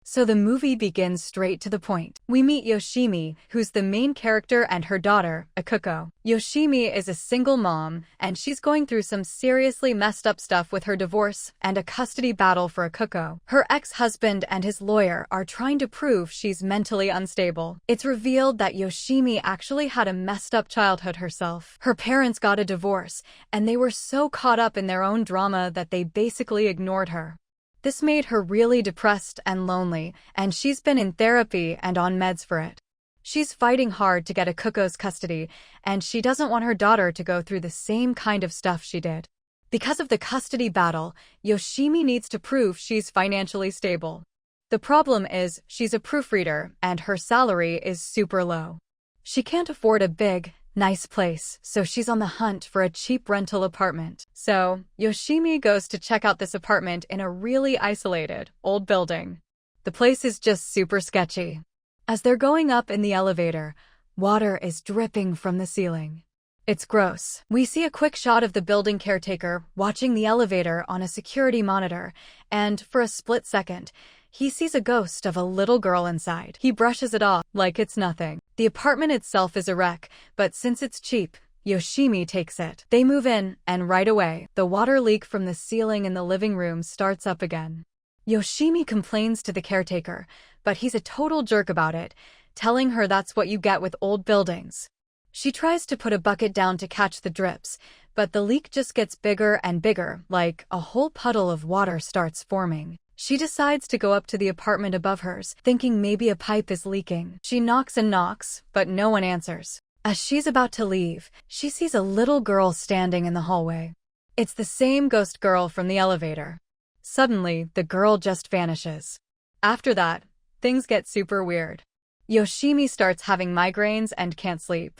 So the movie begins straight to the point. We meet Yoshimi, who's the main character, and her daughter, Akuko. Yoshimi is a single mom, and she's going through some seriously messed up stuff with her divorce and a custody battle for Akuko. Her ex-husband and his lawyer are trying to prove she's mentally unstable. It's revealed that Yoshimi actually had a messed up childhood herself. Her parents got a divorce, and they were so caught up in their own drama that they basically ignored her. This made her really depressed and lonely, and she's been in therapy and on meds for it. She's fighting hard to get Akuko's custody, and she doesn't want her daughter to go through the same kind of stuff she did. Because of the custody battle, Yoshimi needs to prove she's financially stable. The problem is, she's a proofreader, and her salary is super low. She can't afford a big, nice place, so she's on the hunt for a cheap rental apartment. So, Yoshimi goes to check out this apartment in a really isolated, old building. The place is just super sketchy. As they're going up in the elevator, water is dripping from the ceiling. It's gross. We see a quick shot of the building caretaker watching the elevator on a security monitor, and for a split second, he sees a ghost of a little girl inside. He brushes it off like it's nothing. The apartment itself is a wreck, but since it's cheap, Yoshimi takes it. They move in, and right away, the water leak from the ceiling in the living room starts up again. Yoshimi complains to the caretaker, but he's a total jerk about it, telling her that's what you get with old buildings. She tries to put a bucket down to catch the drips, but the leak just gets bigger and bigger, like a whole puddle of water starts forming. She decides to go up to the apartment above hers, thinking maybe a pipe is leaking. She knocks and knocks, but no one answers. As she's about to leave, she sees a little girl standing in the hallway. It's the same ghost girl from the elevator. Suddenly, the girl just vanishes. After that, things get super weird. Yoshimi starts having migraines and can't sleep.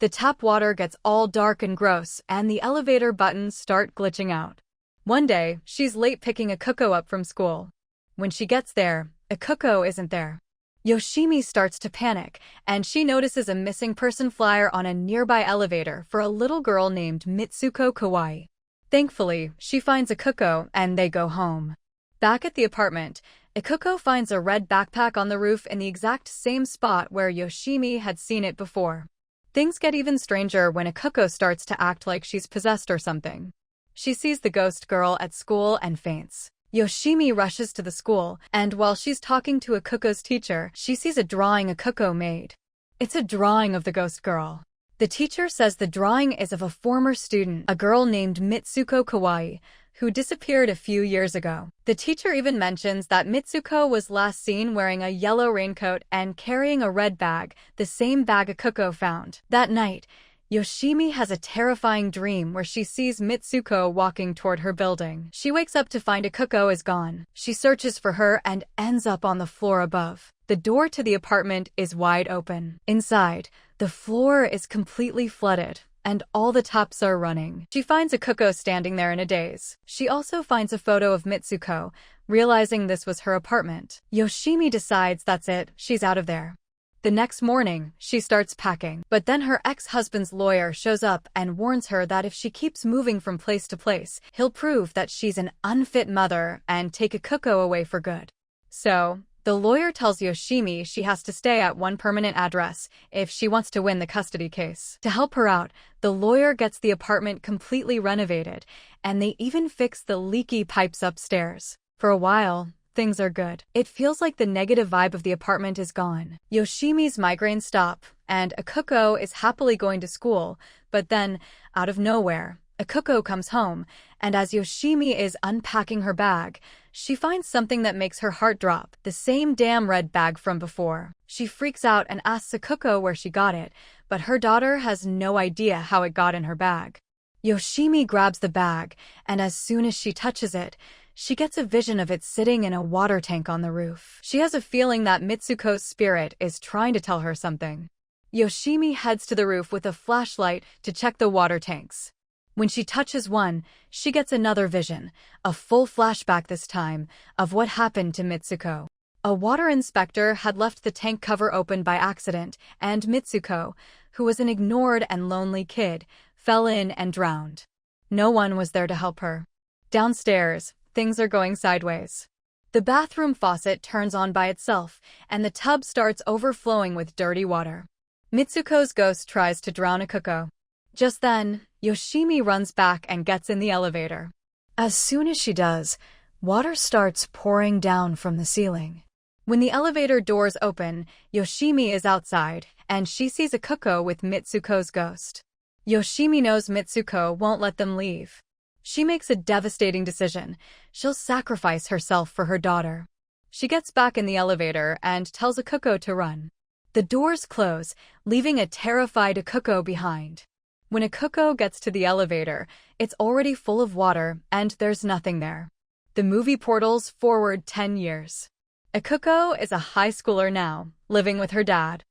The tap water gets all dark and gross, and the elevator buttons start glitching out. One day, she's late picking Akuko up from school. When she gets there, Akuko isn't there. Yoshimi starts to panic, and she notices a missing person flyer on a nearby elevator for a little girl named Mitsuko Kawaii. Thankfully, she finds Akuko, and they go home. Back at the apartment, Akuko finds a red backpack on the roof in the exact same spot where Yoshimi had seen it before. Things get even stranger when Akuko starts to act like she's possessed or something. She sees the ghost girl at school and faints. Yoshimi rushes to the school, and while she's talking to Akuko's teacher, she sees a drawing Akuko made. It's a drawing of the ghost girl. The teacher says the drawing is of a former student, a girl named Mitsuko Kawaii, who disappeared a few years ago. The teacher even mentions that Mitsuko was last seen wearing a yellow raincoat and carrying a red bag, the same bag Akuko found. That night, Yoshimi has a terrifying dream where she sees Mitsuko walking toward her building. She wakes up to find Akuko is gone. She searches for her and ends up on the floor above. The door to the apartment is wide open. Inside, the floor is completely flooded, and all the taps are running. She finds Akuko standing there in a daze. She also finds a photo of Mitsuko, realizing this was her apartment. Yoshimi decides that's it, she's out of there. The next morning, she starts packing, but then her ex-husband's lawyer shows up and warns her that if she keeps moving from place to place, he'll prove that she's an unfit mother and take Akuko away for good. So, the lawyer tells Yoshimi she has to stay at one permanent address if she wants to win the custody case. To help her out, the lawyer gets the apartment completely renovated, and they even fix the leaky pipes upstairs. For a while, things are good. It feels like the negative vibe of the apartment is gone. Yoshimi's migraines stop, and Akuko is happily going to school, but then, out of nowhere, Akuko comes home, and as Yoshimi is unpacking her bag, she finds something that makes her heart drop, the same damn red bag from before. She freaks out and asks Akuko where she got it, but her daughter has no idea how it got in her bag. Yoshimi grabs the bag, and as soon as she touches it, she gets a vision of it sitting in a water tank on the roof. She has a feeling that Mitsuko's spirit is trying to tell her something. Yoshimi heads to the roof with a flashlight to check the water tanks. When she touches one, she gets another vision, a full flashback this time, of what happened to Mitsuko. A water inspector had left the tank cover open by accident, and Mitsuko, who was an ignored and lonely kid, fell in and drowned. No one was there to help her. Downstairs, things are going sideways. The bathroom faucet turns on by itself, and the tub starts overflowing with dirty water. Mitsuko's ghost tries to drown Akuko. Just then, Yoshimi runs back and gets in the elevator. As soon as she does, water starts pouring down from the ceiling. When the elevator doors open, Yoshimi is outside, and she sees Akuko with Mitsuko's ghost. Yoshimi knows Mitsuko won't let them leave. She makes a devastating decision. She'll sacrifice herself for her daughter. She gets back in the elevator and tells Akuko to run. The doors close, leaving a terrified Akuko behind. When Akuko gets to the elevator, it's already full of water and there's nothing there. The movie portals forward 10 years. Akuko is a high schooler now, living with her dad.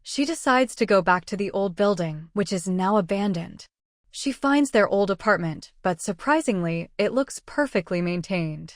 She decides to go back to the old building, which is now abandoned. She finds their old apartment, but surprisingly, it looks perfectly maintained.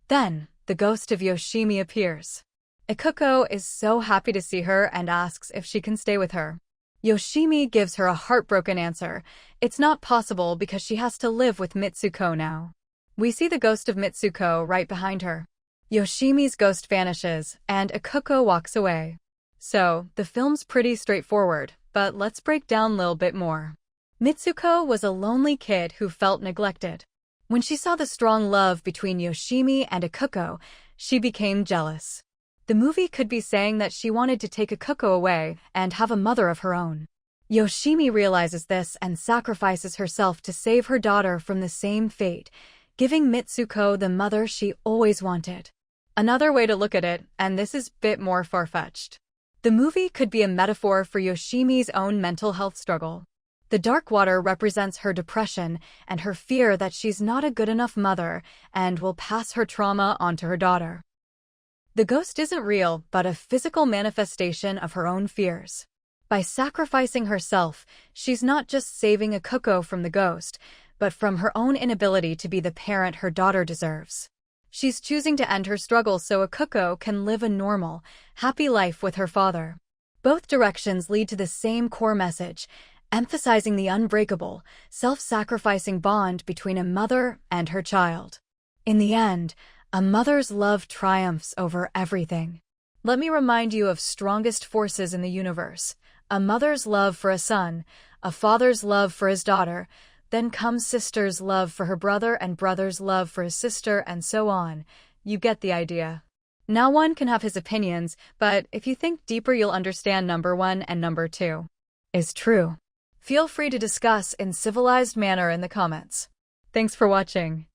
Then, the ghost of Yoshimi appears. Akuko is so happy to see her and asks if she can stay with her. Yoshimi gives her a heartbroken answer. It's not possible because she has to live with Mitsuko now. We see the ghost of Mitsuko right behind her. Yoshimi's ghost vanishes, and Akuko walks away. So, the film's pretty straightforward, but let's break down a little bit more. Mitsuko was a lonely kid who felt neglected. When she saw the strong love between Yoshimi and Akuko, she became jealous. The movie could be saying that she wanted to take Akuko away and have a mother of her own. Yoshimi realizes this and sacrifices herself to save her daughter from the same fate, giving Mitsuko the mother she always wanted. Another way to look at it, and this is a bit more far-fetched. The movie could be a metaphor for Yoshimi's own mental health struggle. The dark water represents her depression and her fear that she's not a good enough mother and will pass her trauma onto her daughter. The ghost isn't real, but a physical manifestation of her own fears. By sacrificing herself, she's not just saving Akuko from the ghost, but from her own inability to be the parent her daughter deserves. She's choosing to end her struggle so Akuko can live a normal, happy life with her father. Both directions lead to the same core message, emphasizing the unbreakable, self-sacrificing bond between a mother and her child. In the end, a mother's love triumphs over everything. Let me remind you of strongest forces in the universe. A mother's love for a son, a father's love for his daughter, then comes sister's love for her brother and brother's love for his sister, and so on. You get the idea. Now one can have his opinions, but if you think deeper you'll understand number 1 and number 2 is true. Feel free to discuss in civilized manner in the comments. Thanks for watching.